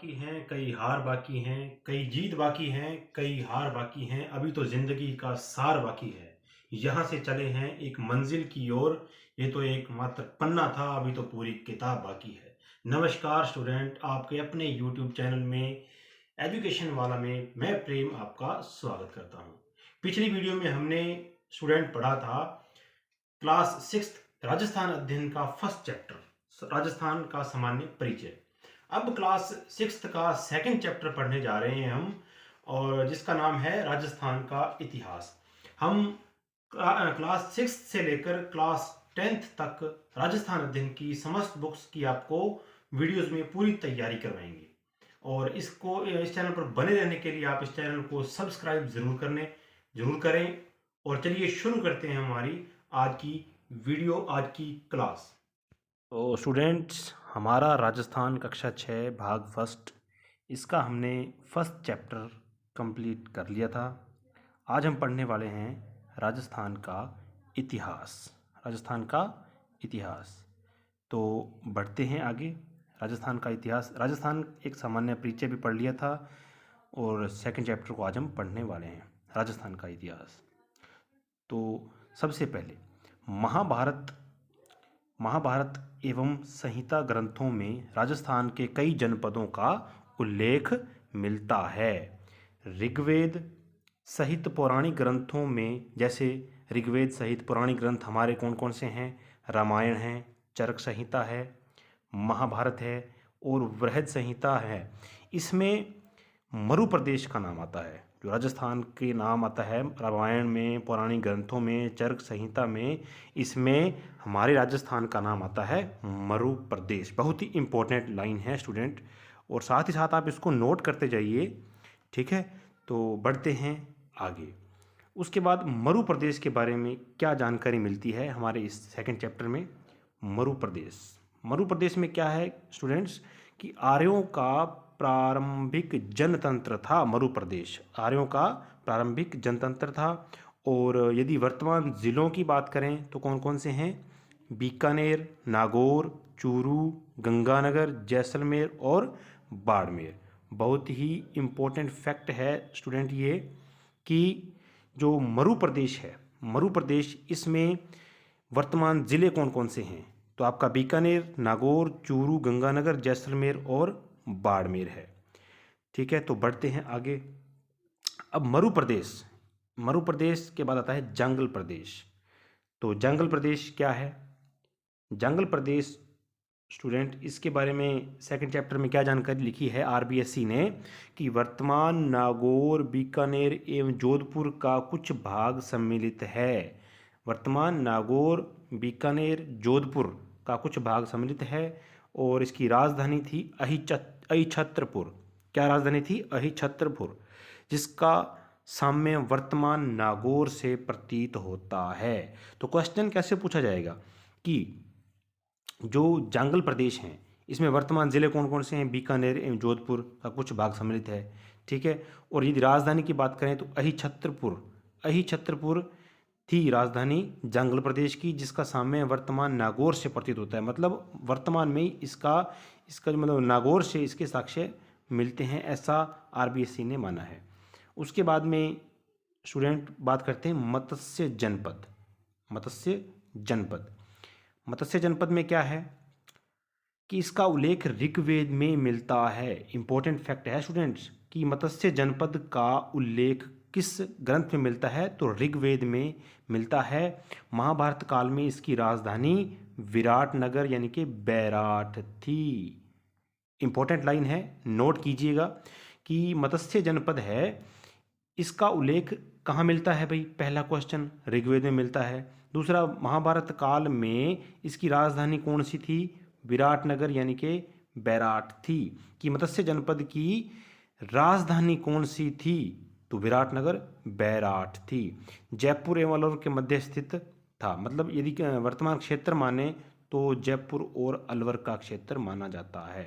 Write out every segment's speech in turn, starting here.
बाकी हैं, कई हार बाकी हैं, कई जीत बाकी हैं, कई हार बाकी हैं, अभी तो ज़िंदगी का सार बाकी है। यहाँ से चले हैं एक मंजिल की ओर, ये तो एक मात्र पन्ना था, अभी तो पूरी किताब बाकी है। नमस्कार स्टूडेंट, आपके अपने यूट्यूब चैनल में एजुकेशन वाला में मैं प्रेम आपका स्वागत करता हूँ। पिछली वीडियो में हमने स्टूडेंट पढ़ा था क्लास 6 राजस्थान अध्ययन का फर्स्ट चैप्टर राजस्थान का सामान्य परिचय। अब क्लास 6 का सेकंड चैप्टर पढ़ने जा रहे हैं हम, और जिसका नाम है राजस्थान का इतिहास। हम क्लास 6 से लेकर क्लास 10th तक राजस्थान अध्ययन की समस्त बुक्स की आपको वीडियोस में पूरी तैयारी करवाएंगे। और इस चैनल पर बने रहने के लिए आप इस चैनल को सब्सक्राइब जरूर करें। और चलिए शुरू करते हैं हमारी आज की वीडियो, आज की क्लास। तो स्टूडेंट्स, हमारा राजस्थान कक्षा 6 भाग फर्स्ट, इसका हमने फर्स्ट चैप्टर कंप्लीट कर लिया था। आज हम पढ़ने वाले हैं राजस्थान का इतिहास। राजस्थान का इतिहास, तो बढ़ते हैं आगे। राजस्थान का इतिहास, राजस्थान एक सामान्य परिचय भी पढ़ लिया था, और सेकंड चैप्टर को आज हम पढ़ने वाले हैं राजस्थान का इतिहास। तो सबसे पहले महाभारत एवं संहिता ग्रंथों में राजस्थान के कई जनपदों का उल्लेख मिलता है। ऋग्वेद सहित पौराणिक ग्रंथों में, जैसे ऋग्वेद सहित पौराणिक ग्रंथ हमारे कौन कौन से हैं? रामायण है, चरक संहिता है, महाभारत है और बृहद संहिता है। इसमें मरु प्रदेश का नाम आता है, जो राजस्थान के नाम आता है रामायण में, पौराणिक ग्रंथों में, चरक संहिता में, इसमें हमारे राजस्थान का नाम आता है मरु प्रदेश। बहुत ही इम्पोर्टेंट लाइन है स्टूडेंट, और साथ ही साथ आप इसको नोट करते जाइए, ठीक है। तो बढ़ते हैं आगे। उसके बाद मरु प्रदेश के बारे में क्या जानकारी मिलती है हमारे इस सेकंड चैप्टर में? मरु प्रदेश में क्या है स्टूडेंट्स, कि आर्यों का प्रारंभिक जनतंत्र था। मरु प्रदेश आर्यों का प्रारंभिक जनतंत्र था। और यदि वर्तमान ज़िलों की बात करें तो कौन कौन से हैं? बीकानेर, नागौर, चूरू, गंगानगर, जैसलमेर और बाड़मेर। बहुत ही इम्पोर्टेंट फैक्ट है स्टूडेंट ये, कि जो मरु प्रदेश है, मरु प्रदेश, इसमें वर्तमान ज़िले कौन कौन से हैं? तो आपका बीकानेर, नागौर, चूरू, गंगानगर, जैसलमेर और बाड़मेर है, ठीक है। तो बढ़ते हैं आगे। अब मरु प्रदेश के बाद आता है जंगल प्रदेश। तो जंगल प्रदेश क्या है? जंगल प्रदेश स्टूडेंट, इसके बारे में सेकंड चैप्टर में क्या जानकारी लिखी है आरबीएससी ने, कि वर्तमान नागौर, बीकानेर एवं जोधपुर का कुछ भाग सम्मिलित है। वर्तमान नागौर, बीकानेर, जोधपुर का कुछ भाग सम्मिलित है, और इसकी राजधानी थी अहिछत्रपुर। क्या राजधानी थी? अहिछत्रपुर, जिसका साम्य वर्तमान नागौर से प्रतीत होता है। तो क्वेश्चन कैसे पूछा जाएगा कि जो जंगल प्रदेश हैं, इसमें वर्तमान ज़िले कौन कौन से हैं? बीकानेर एवं जोधपुर का कुछ भाग सम्मिलित है, ठीक है। और यदि राजधानी की बात करें तो अहिछत्रपुर थी राजधानी जंगल प्रदेश की, जिसका साम्य वर्तमान नागौर से प्रतीत होता है। मतलब वर्तमान में इसका मतलब नागौर से इसके साक्ष्य मिलते हैं, ऐसा आरबीएससी ने माना है। उसके बाद में स्टूडेंट बात करते हैं मत्स्य जनपद में क्या है, कि इसका उल्लेख ऋग्वेद में मिलता है। इंपॉर्टेंट फैक्ट है स्टूडेंट्स, कि मत्स्य जनपद का उल्लेख किस ग्रंथ में मिलता है? तो ऋग्वेद में मिलता है। महाभारत काल में इसकी राजधानी विराटनगर यानी कि बैराट थी। इंपॉर्टेंट लाइन है, नोट कीजिएगा, कि मत्स्य जनपद है, इसका उल्लेख कहाँ मिलता है भाई? पहला क्वेश्चन, ऋग्वेद में मिलता है। दूसरा, महाभारत काल में इसकी राजधानी कौन सी थी? विराटनगर यानी कि बैराट थी। कि मत्स्य जनपद की राजधानी कौन सी थी? तो विराटनगर, बैराट थी। जयपुर एवं अलवर के मध्य स्थित था। मतलब यदि वर्तमान क्षेत्र माने तो जयपुर और अलवर का क्षेत्र माना जाता है,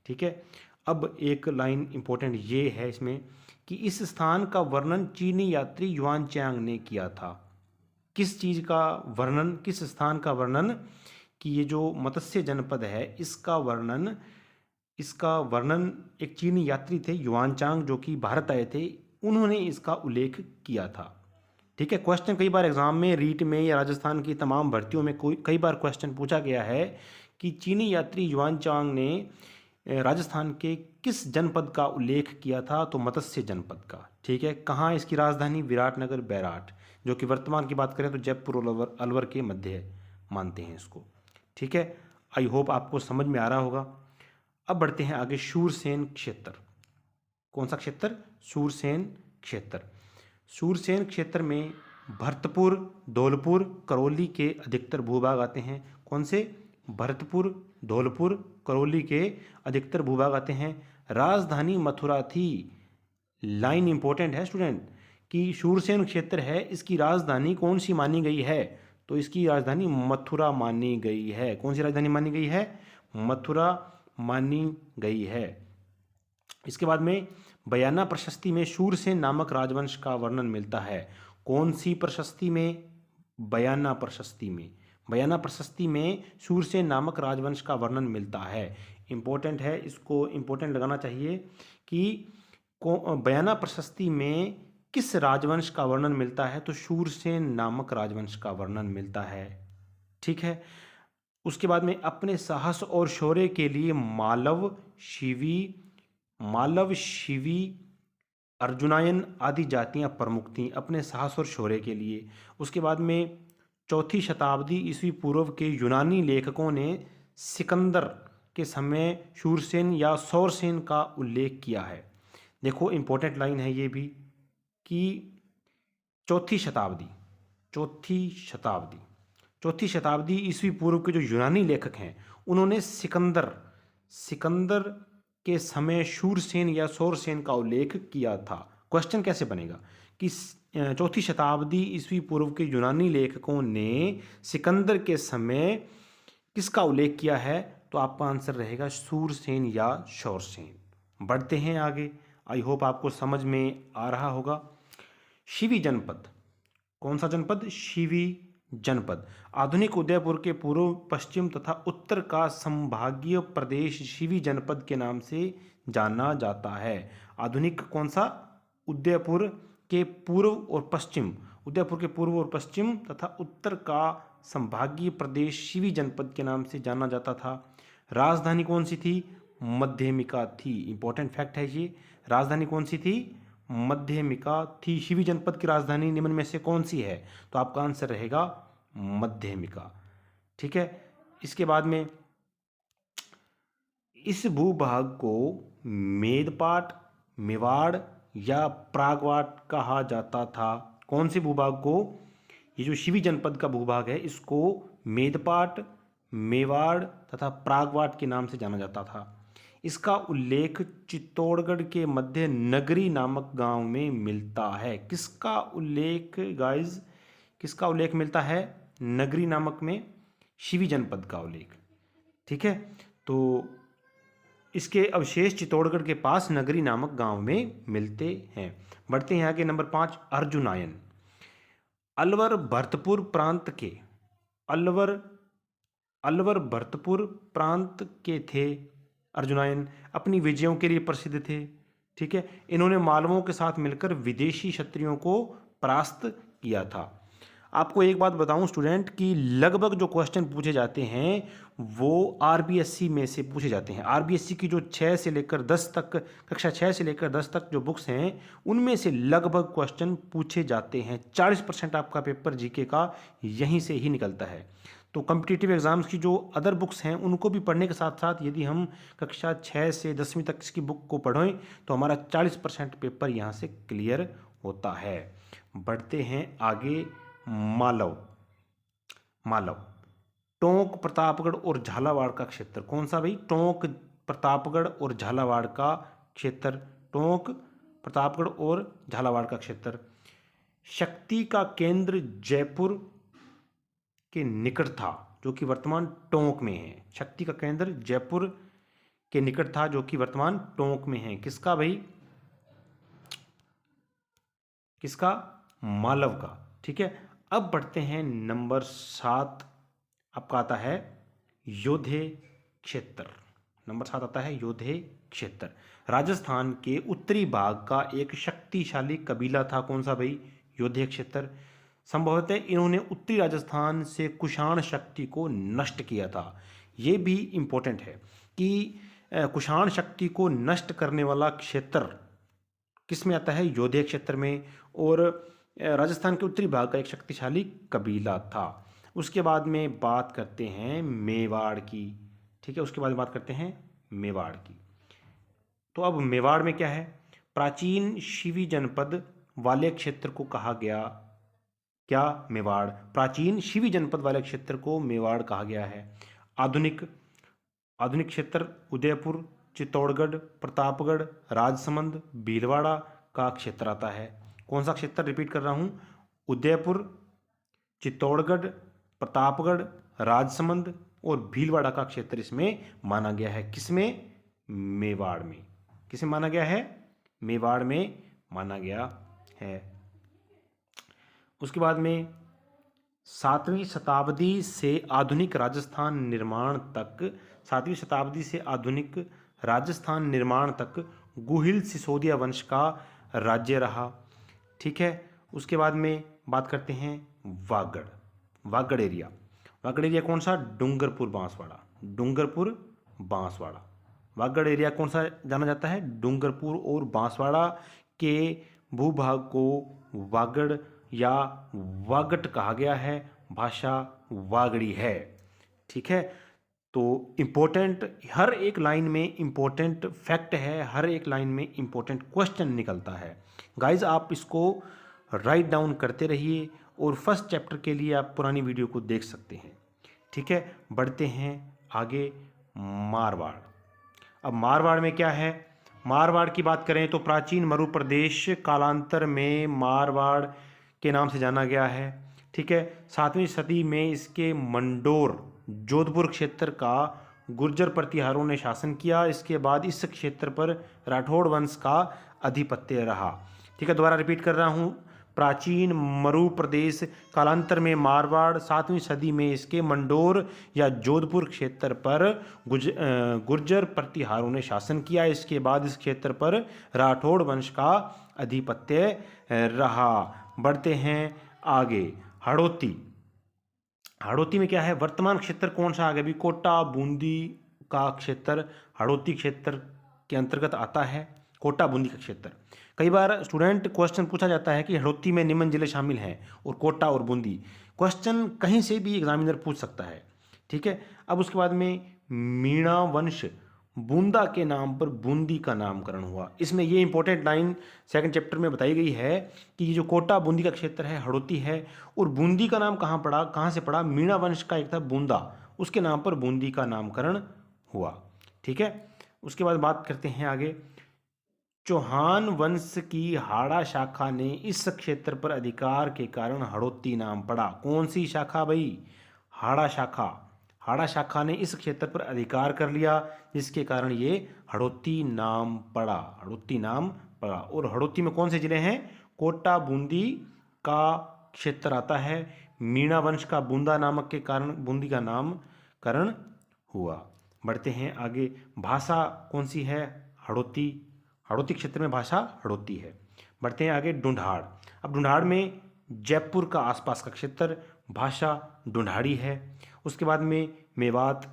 ठीक है। अब एक लाइन इंपॉर्टेंट ये है इसमें, कि इस स्थान का वर्णन चीनी यात्री युआन चांग ने किया था। किस चीज़ का वर्णन, किस स्थान का वर्णन? कि ये जो मत्स्य जनपद है, इसका वर्णन इसका वर्णन एक चीनी यात्री थे युआनचांग, जो कि भारत आए थे, उन्होंने इसका उल्लेख किया था। ठीक है, क्वेश्चन कई बार एग्जाम में, रीट में या राजस्थान की तमाम भर्तियों में कई बार क्वेश्चन पूछा गया है कि चीनी यात्री युआनचांग ने राजस्थान के किस जनपद का उल्लेख किया था, तो मत्स्य जनपद का। ठीक है, कहाँ इसकी राजधानी? विराटनगर, बैराट, जो कि वर्तमान की बात करें तो जयपुर और अलवर के मध्य मानते हैं इसको। ठीक है, आई होप आपको समझ में आ रहा होगा। अब बढ़ते हैं आगे, शूरसेन क्षेत्र। कौन सा क्षेत्र? शूरसेन क्षेत्र। शूरसेन क्षेत्र में भरतपुर, धौलपुर, करौली के अधिकतर भूभाग आते हैं। कौन से? भरतपुर, धौलपुर, करौली के अधिकतर भूभाग आते हैं। राजधानी मथुरा थी। लाइन इंपॉर्टेंट है स्टूडेंट, कि शूरसेन क्षेत्र है, इसकी राजधानी कौन सी मानी गई है? तो इसकी राजधानी मथुरा मानी गई है। कौन सी राजधानी मानी गई है? मथुरा मानी गई है। इसके बाद में बयाना प्रशस्ति में शूरसेन नामक राजवंश का वर्णन मिलता है। कौन सी प्रशस्ति में? बयाना प्रशस्ति में। बयाना प्रशस्ति में शूरसेन नामक राजवंश का वर्णन मिलता है। इंपॉर्टेंट है, इसको इंपॉर्टेंट लगाना चाहिए कि बयाना प्रशस्ति में किस राजवंश का वर्णन मिलता है? तो शूरसेन नामक राजवंश का वर्णन मिलता है। ठीक है, उसके बाद में अपने साहस और शौर्य के लिए मालव, शिवी, अर्जुनायन आदि जातियां प्रमुख थीं, अपने साहस और शौर्य के लिए। उसके बाद में 4वीं शताब्दी ईस्वी पूर्व के यूनानी लेखकों ने सिकंदर के समय शूरसेन या सौरसेन का उल्लेख किया है। देखो इंपॉर्टेंट लाइन है ये भी, कि चौथी शताब्दी ईस्वी पूर्व के जो यूनानी लेखक हैं, उन्होंने सिकंदर के समय शूरसेन या सौरसेन का उल्लेख किया था। क्वेश्चन कैसे बनेगा कि 4वीं शताब्दी ईस्वी पूर्व के यूनानी लेखकों ने सिकंदर के समय किसका उल्लेख किया है? तो आपका आंसर रहेगा शूरसेन या सौरसेन। बढ़ते हैं आगे, आई होप आपको समझ में आ रहा होगा। शिवी जनपद। कौन सा जनपद? शिवी जनपद। आधुनिक उदयपुर के पूर्व, पश्चिम तथा उत्तर का संभागीय प्रदेश शिवी जनपद के नाम से जाना जाता है। आधुनिक कौन सा? उदयपुर के पूर्व और पश्चिम तथा उत्तर का संभागीय प्रदेश शिवी जनपद के नाम से जाना जाता था। राजधानी कौन सी थी? मध्यमिका थी। इंपॉर्टेंट फैक्ट है ये, राजधानी कौन सी थी? मध्यमिका थी। शिवी जनपद की राजधानी निम्न में से कौन सी है? तो आपका आंसर रहेगा मध्यमिका। ठीक है, इसके बाद में इस भूभाग को मेदपाट, मेवाड़ या प्रागवाट कहा जाता था। कौन से भूभाग को? ये जो शिवी जनपद का भूभाग है, इसको मेदपाट, मेवाड़ तथा प्रागवाट के नाम से जाना जाता था। इसका उल्लेख चित्तौड़गढ़ के मध्य नगरी नामक गांव में मिलता है। किसका उल्लेख गाइस? किसका उल्लेख मिलता है? नगरी नामक में शिवी जनपद का उल्लेख। ठीक है, तो इसके अवशेष चित्तौड़गढ़ के पास नगरी नामक गांव में मिलते हैं। बढ़ते हैं आगे, नंबर 5, अर्जुनायन। अलवर भरतपुर प्रांत के थे अर्जुनायन, अपनी विजयों के लिए प्रसिद्ध थे। ठीक है, इन्होंने मालवों के साथ मिलकर विदेशी क्षत्रियों को परास्त किया था। आपको एक बात बताऊं स्टूडेंट, कि लगभग जो क्वेश्चन पूछे जाते हैं वो आरबीएससी में से पूछे जाते हैं। आरबीएससी की जो 6 से लेकर 10 तक, कक्षा 6 से लेकर 10 तक जो बुक्स हैं, उनमें से लगभग क्वेश्चन पूछे जाते हैं। 40% आपका पेपर जीके का यहीं से ही निकलता है। तो कॉम्पिटिटिव एग्जाम्स की जो अदर बुक्स हैं उनको भी पढ़ने के साथ साथ यदि हम कक्षा 6 से 10वीं तक इसकी बुक को पढ़ें तो हमारा 40% पेपर यहाँ से क्लियर होता है। बढ़ते हैं आगे, मालव। टोंक, प्रतापगढ़ और झालावाड़ का क्षेत्र। कौन सा भाई? टोंक, प्रतापगढ़ और झालावाड़ का क्षेत्र। टोंक, प्रतापगढ़ और झालावाड़ का क्षेत्र। शक्ति का केंद्र जयपुर के निकट था, जो कि वर्तमान टोंक में है। शक्ति का केंद्र जयपुर के निकट था, जो कि वर्तमान टोंक में है। किसका भाई? किसका? मालव का। ठीक है, अब बढ़ते हैं नंबर 7, आपका आता है योधे क्षेत्र। नंबर 7 आता है योधे क्षेत्र। राजस्थान के उत्तरी भाग का एक शक्तिशाली कबीला था, कौन सा भाई? योधे क्षेत्र। संभवतः इन्होंने उत्तरी राजस्थान से कुषाण शक्ति को नष्ट किया था। ये भी इम्पोर्टेंट है कि कुषाण शक्ति को नष्ट करने वाला क्षेत्र किस में आता है? योधे क्षेत्र में। और राजस्थान के उत्तरी भाग का एक शक्तिशाली कबीला था। उसके बाद में बात करते हैं मेवाड़ की, ठीक है, उसके बाद बात करते हैं मेवाड़ की। तो अब मेवाड़ में क्या है? प्राचीन शिवी जनपद वाले क्षेत्र को कहा गया क्या? मेवाड़। प्राचीन शिवी जनपद वाले क्षेत्र को मेवाड़ कहा गया है। आधुनिक आधुनिक क्षेत्र उदयपुर, चित्तौड़गढ़, प्रतापगढ़, राजसमंद, भीलवाड़ा का क्षेत्र आता है। कौन सा क्षेत्र? रिपीट कर रहा हूँ, उदयपुर, चित्तौड़गढ़, प्रतापगढ़, राजसमंद और भीलवाड़ा का क्षेत्र इसमें माना गया है। किसमें? मेवाड़ में। किसमें माना गया है? मेवाड़ में माना गया है। उसके बाद में 7वीं शताब्दी से आधुनिक राजस्थान निर्माण तक 7वीं शताब्दी से आधुनिक राजस्थान निर्माण तक गुहिल सिसोदिया वंश का राज्य रहा, ठीक है। उसके बाद में बात करते हैं वागड़। वागड़ एरिया। वागड़ एरिया कौन सा? डूंगरपुर बांसवाड़ा। डूंगरपुर बांसवाड़ा। वागड़ एरिया कौन सा जाना जाता है? डूंगरपुर और बांसवाड़ा के भूभाग को वागड़ या वागट कहा गया है। भाषा वागड़ी है, ठीक है। तो इम्पोर्टेंट, हर एक लाइन में इम्पोर्टेंट फैक्ट है, हर एक लाइन में इम्पोर्टेंट क्वेश्चन निकलता है। गाइज आप इसको राइट डाउन करते रहिए और फर्स्ट चैप्टर के लिए आप पुरानी वीडियो को देख सकते हैं, ठीक है। बढ़ते हैं आगे, मारवाड़। अब मारवाड़ में क्या है? मारवाड़ की बात करें तो प्राचीन मरु प्रदेश कालांतर में मारवाड़ के नाम से जाना गया है, ठीक है। 7वीं सदी में इसके मंडोर जोधपुर क्षेत्र का गुर्जर प्रतिहारों ने शासन किया। इसके बाद इस क्षेत्र पर राठौड़ वंश का आधिपत्य रहा, ठीक है। दोबारा रिपीट कर रहा हूँ, प्राचीन मरु प्रदेश कालांतर में मारवाड़, 7वीं सदी में इसके मंडोर या जोधपुर क्षेत्र पर गुर्जर प्रतिहारों ने शासन किया। इसके बाद इस क्षेत्र पर राठौड़ वंश का आधिपत्य रहा। बढ़ते हैं आगे, हड़ौती। हड़ौती में क्या है? वर्तमान क्षेत्र कौन सा आ गया? भी कोटा बूंदी का क्षेत्र हड़ौती क्षेत्र के अंतर्गत आता है। कोटा बूंदी का क्षेत्र। कई बार स्टूडेंट क्वेश्चन पूछा जाता है कि हड़ौती में निम्न जिले शामिल हैं और कोटा और बूंदी। क्वेश्चन कहीं से भी एग्जामिनर पूछ सकता है, ठीक है। अब उसके बाद में मीणा वंश बूंदा के नाम पर बूंदी का नामकरण हुआ। इसमें ये इंपॉर्टेंट लाइन सेकंड चैप्टर में बताई गई है कि ये जो कोटा बूंदी का क्षेत्र है हड़ौती है, और बूंदी का नाम कहाँ पड़ा, कहाँ से पड़ा? मीणा वंश का एक था बूंदा, उसके नाम पर बूंदी का नामकरण हुआ, ठीक है। उसके बाद बात करते हैं आगे, चौहान वंश की हाड़ा शाखा ने इस क्षेत्र पर अधिकार के कारण हड़ौती नाम पड़ा। कौन सी शाखा भाई? हाड़ा शाखा। हाड़ा शाखा ने इस क्षेत्र पर अधिकार कर लिया, जिसके कारण ये हड़ौती नाम पड़ा। हड़ौती नाम पड़ा। और हड़ौती में कौन से जिले हैं? कोटा बूंदी का क्षेत्र आता है। मीणा वंश का बूंदा नामक के कारण बूंदी का नामकरण हुआ। बढ़ते हैं आगे, भाषा कौन सी है? हड़ौती। हड़ौती क्षेत्र में भाषा हड़ौती है। बढ़ते हैं आगे, ढूंढाड़। अब ढूंढाड़ में जयपुर का आसपास का क्षेत्र, भाषा ढूंढाड़ी है। उसके बाद में मेवात,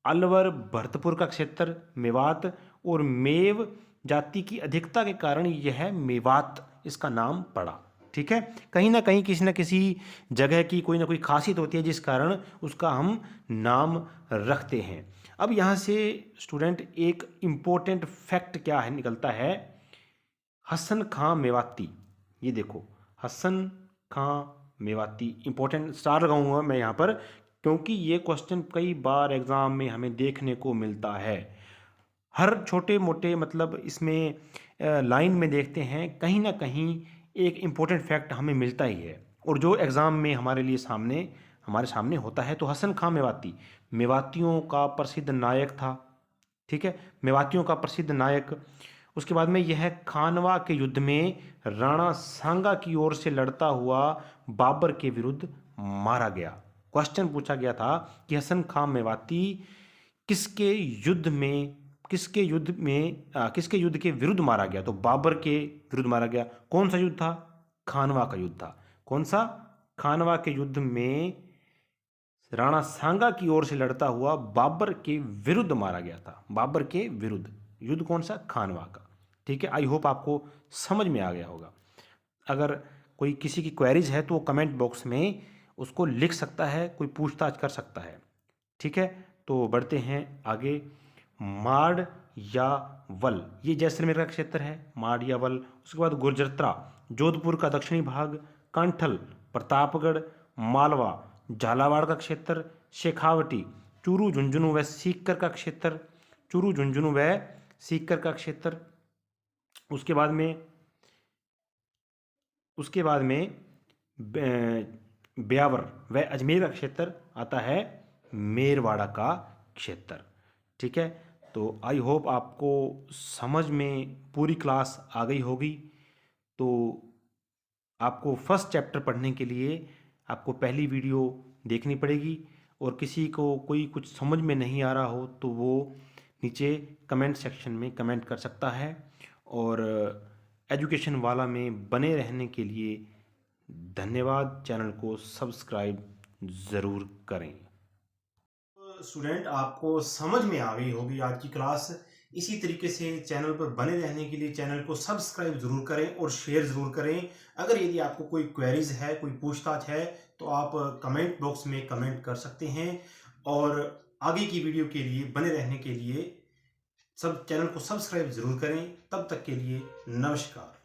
अलवर भरतपुर का क्षेत्र मेवात, और मेव जाति की अधिकता के कारण यह मेवात इसका नाम पड़ा, ठीक है। कहीं ना कहीं किसी न किसी जगह की कोई ना कोई खासियत होती है जिस कारण उसका हम नाम रखते हैं। अब यहाँ से स्टूडेंट एक इम्पोर्टेंट फैक्ट क्या है निकलता है, हसन खां मेवाती। ये देखो, हसन खां मेवाती, इंपॉर्टेंट स्टार लगाऊंगा मैं यहाँ पर, क्योंकि ये क्वेश्चन कई बार एग्जाम में हमें देखने को मिलता है। हर छोटे मोटे मतलब इसमें लाइन में देखते हैं कहीं ना कहीं एक इम्पोर्टेंट फैक्ट हमें मिलता ही है, और जो एग्ज़ाम में हमारे सामने होता है। तो हसन खां मेवाती मेवातियों का प्रसिद्ध नायक था, ठीक है, मेवातियों का प्रसिद्ध नायक। उसके बाद में यह खानवा के युद्ध में राणा सांगा की ओर से लड़ता हुआ बाबर के विरुद्ध मारा गया। क्वेश्चन पूछा गया था कि हसन खां मेवाती किसके युद्ध में किसके युद्ध के विरुद्ध मारा गया? तो बाबर के विरुद्ध मारा गया। कौन सा युद्ध था? खानवा का युद्ध था। कौन सा? खानवा के युद्ध में राणा सांगा की ओर से लड़ता हुआ बाबर के विरुद्ध मारा गया था। बाबर के विरुद्ध युद्ध कौन सा? खानवा का। ठीक है, आई होप आपको समझ में आ गया होगा। अगर कोई किसी की क्वेरीज है तो वो कमेंट बॉक्स में उसको लिख सकता है, कोई पूछताछ कर सकता है। ठीक है, तो बढ़ते हैं आगे। माड़ या वल, ये जैसलमेर का क्षेत्र है, माड़ या वल। उसके बाद गुर्जरता, जोधपुर का दक्षिणी भाग, कांठल, प्रतापगढ़, मालवा, झालावाड़ का क्षेत्र, शेखावटी, चूरू झुंझुनू व सीकर का क्षेत्र, चूरू झुंझुनू व सीकर का क्षेत्र। उसके बाद में ब्यावर व अजमेर का क्षेत्र आता है, मेरवाड़ा का क्षेत्र। ठीक है, तो आई होप आपको समझ में पूरी क्लास आ गई होगी। तो आपको फर्स्ट चैप्टर पढ़ने के लिए आपको पहली वीडियो देखनी पड़ेगी, और किसी को कोई कुछ समझ में नहीं आ रहा हो तो वो नीचे कमेंट सेक्शन में कमेंट कर सकता है। और एजुकेशन वाला में बने रहने के लिए धन्यवाद। चैनल को सब्सक्राइब ज़रूर करें। स्टूडेंट, आपको समझ में आ गई होगी आज की क्लास। इसी तरीके से चैनल पर बने रहने के लिए चैनल को सब्सक्राइब ज़रूर करें और शेयर ज़रूर करें। अगर यदि आपको कोई क्वेरीज है, कोई पूछताछ है, तो आप कमेंट बॉक्स में कमेंट कर सकते हैं। और आगे की वीडियो के लिए बने रहने के लिए सब चैनल को सब्सक्राइब ज़रूर करें। तब तक के लिए नमस्कार।